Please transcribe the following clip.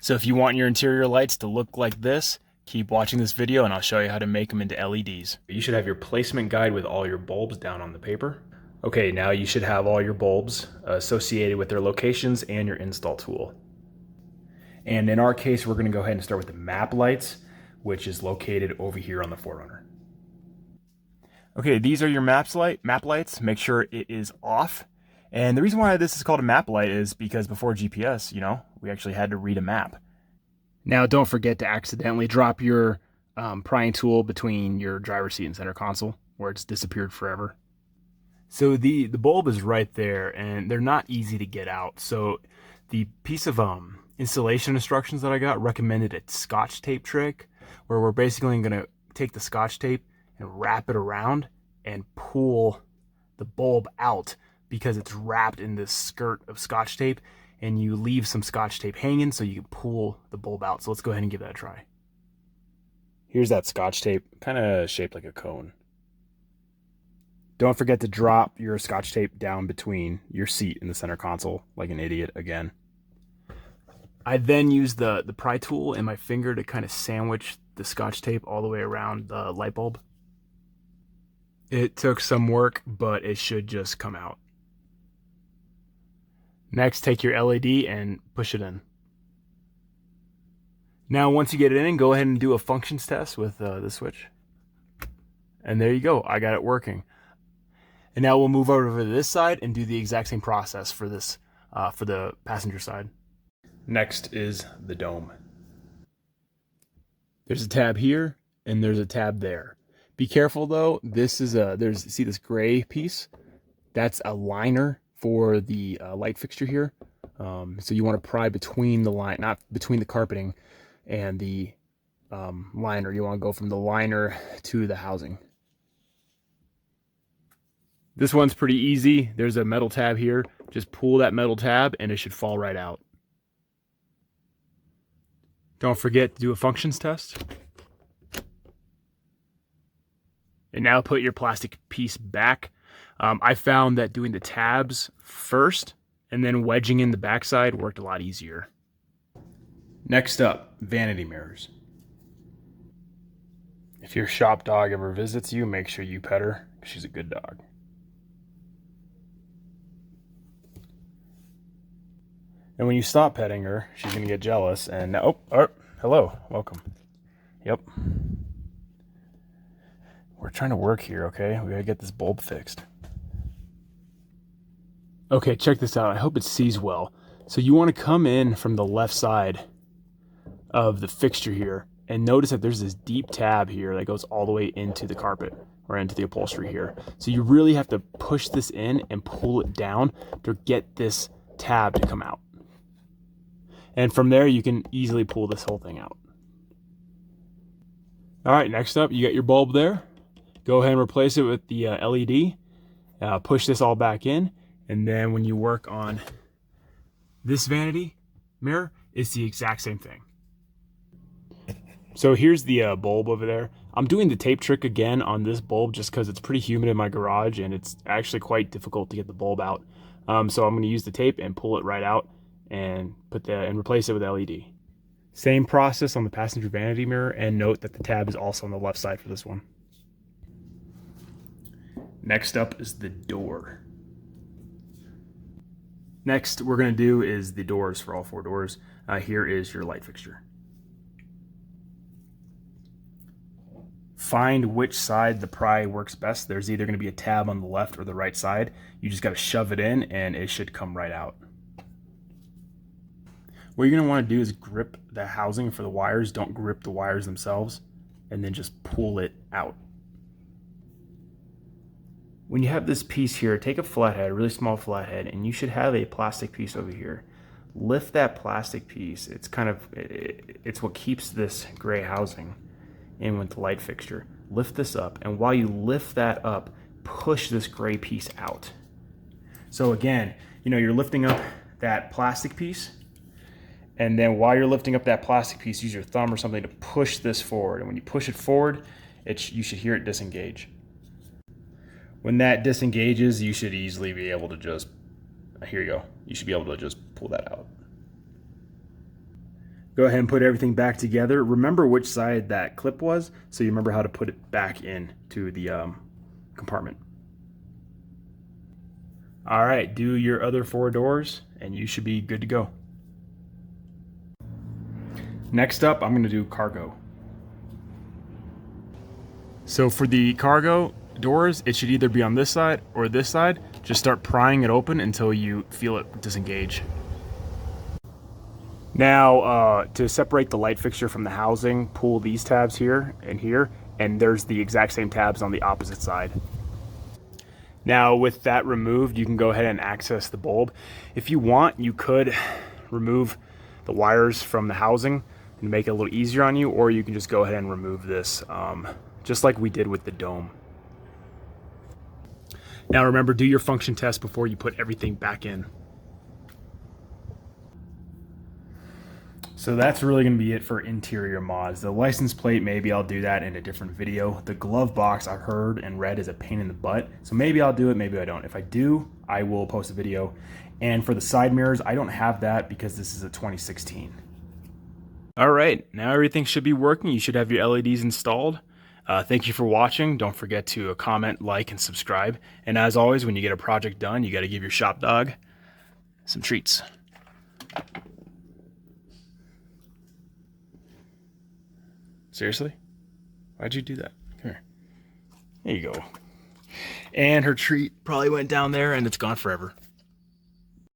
So if you want your interior lights to look like this, keep watching this video and I'll show you how to make them into LEDs. You should have your placement guide with all your bulbs down on the paper. Okay, now you should have all your bulbs associated with their locations and your install tool. And in our case, we're gonna go ahead and start with the map lights, which is located over here on the 4Runner. Okay, these are your map lights. Make sure it is off. And the reason why this is called a map light is because before GPS, we actually had to read a map. Now, don't forget to accidentally drop your prying tool between your driver's seat and center console, where it's disappeared forever. So the bulb is right there, and they're not easy to get out. So the piece of installation instructions that I got recommended a Scotch tape trick, where we're basically going to take the Scotch tape and wrap it around and pull the bulb out, because it's wrapped in this skirt of Scotch tape, and you leave some Scotch tape hanging so you can pull the bulb out. So let's go ahead and give that a try. Here's that Scotch tape, kind of shaped like a cone. Don't forget to drop your Scotch tape down between your seat and the center console like an idiot again. I then used the pry tool and my finger to kind of sandwich the Scotch tape all the way around the light bulb. It took some work, but it should just come out. Next, take your LED and push it in. Now, once you get it in, go ahead and do a functions test with the switch. And there you go, I got it working. And now we'll move over to this side and do the exact same process for this, for the passenger side. Next is the dome. There's a tab here and there's a tab there. Be careful though, this is see this gray piece? That's a liner for the light fixture here. So you want to pry between the line, not between the carpeting and the liner. You want to go from the liner to the housing. This one's pretty easy. There's a metal tab here. Just pull that metal tab and it should fall right out. Don't forget to do a functions test. And now put your plastic piece back. I found that doing the tabs first and then wedging in the backside worked a lot easier. Next up, vanity mirrors. If your shop dog ever visits you, make sure you pet her. She's a good dog. And when you stop petting her, she's gonna get jealous and hello, welcome. Yep. We're trying to work here, okay? We gotta get this bulb fixed. Okay, check this out. I hope it sees well. So you want to come in from the left side of the fixture here and notice that there's this deep tab here that goes all the way into the carpet or into the upholstery here. So you really have to push this in and pull it down to get this tab to come out. And from there, you can easily pull this whole thing out. All right, next up, you got your bulb there. Go ahead and replace it with the LED. Push this all back in. And then when you work on this vanity mirror, it's the exact same thing. So here's the bulb over there. I'm doing the tape trick again on this bulb just because it's pretty humid in my garage and it's actually quite difficult to get the bulb out. So I'm going to use the tape and pull it right out and replace it with LED. Same process on the passenger vanity mirror, and note that the tab is also on the left side for this one. Next up is the door. Next we're going to do is the doors for all 4 doors. Here is your light fixture. Find which side the pry works best. There's either going to be a tab on the left or the right side. You just got to shove it in and it should come right out. What you're going to want to do is grip the housing for the wires. Don't grip the wires themselves, and then just pull it out. When you have this piece here, take a flathead, a really small flathead, and you should have a plastic piece over here. Lift that plastic piece. It's what keeps this gray housing in with the light fixture. Lift this up, and while you lift that up, push this gray piece out. So again, you're lifting up that plastic piece, and then while you're lifting up that plastic piece, use your thumb or something to push this forward. And when you push it forward, you should hear it disengage. When that disengages, you should easily be able to just, here you go. You should be able to just pull that out. Go ahead and put everything back together. Remember which side that clip was, so you remember how to put it back in to the compartment. All right, do your other 4 doors and you should be good to go. Next up, I'm gonna do cargo. So for the cargo doors, it should either be on this side or this side. Just start prying it open until you feel it disengage. Now, to separate the light fixture from the housing, pull these tabs here, and there's the exact same tabs on the opposite side. Now, with that removed, you can go ahead and access the bulb. If you want, you could remove the wires from the housing and make it a little easier on you, or you can just go ahead and remove this, just like we did with the dome. Now remember, do your function test before you put everything back in. So that's really going to be it for interior mods. The license plate, maybe I'll do that in a different video. The glove box, I've heard and read, is a pain in the butt. So maybe I'll do it, maybe I don't. If I do, I will post a video. And for the side mirrors, I don't have that because this is a 2016. All right, now everything should be working. You should have your LEDs installed. Thank you for watching. Don't forget to comment, like, and subscribe. And as always, when you get a project done, you got to give your shop dog some treats. Seriously? Why'd you do that? Come here. There you go. And her treat probably went down there and it's gone forever.